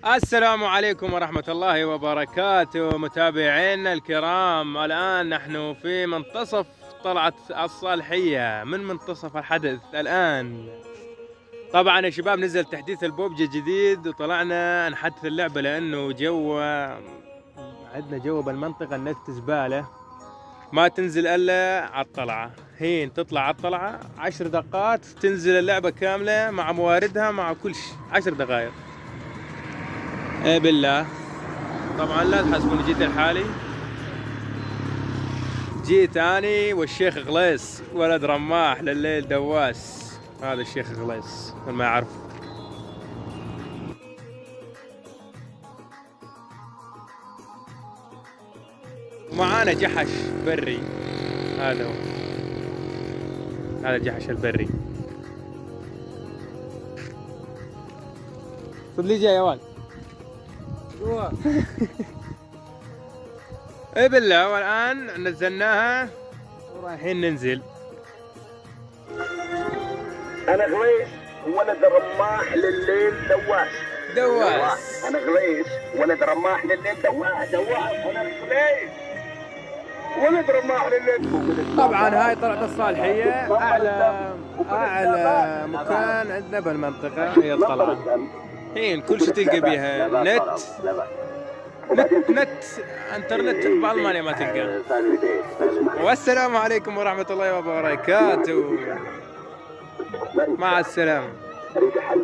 السلام عليكم ورحمة الله وبركاته متابعينا الكرام. الآن نحن في منتصف طلعة الصالحية من منتصف الحدث الآن. طبعا يا شباب نزل تحديث البوبجي جديد وطلعنا نحدث اللعبة لأنه عندنا جو بالمنطقة النت زبالة، ما تنزل إلا على الطلعة. حين تطلع على الطلعة 10 دقات تنزل اللعبة كاملة مع مواردها مع كل شيء 10 دقائق. ايه بالله. طبعا لا تحسبوني جيت لحالي، جيت اني والشيخ غليس ولد رماح لليل دواس. هذا الشيخ غليس ما يعرف. معانا جحش بري، هذا هو، هذا جحش البري. خذ لي جاي يا ولد. ايه بالله. والان نزلناها ورايحين ننزل. انا غليش ولد رماح لليل دواس. انا غليش ولد رماح لليل دواس. انا غليش ولد رماح لليل. طبعا هاي طلعت الصالحية، اعلى مكان عندنا بالمنطقة هي الطلعة. حين كل شيء تلقى بيها نت انترنت بالمانيا ما تلقاه. والسلام عليكم ورحمة الله وبركاته. مع السلامة.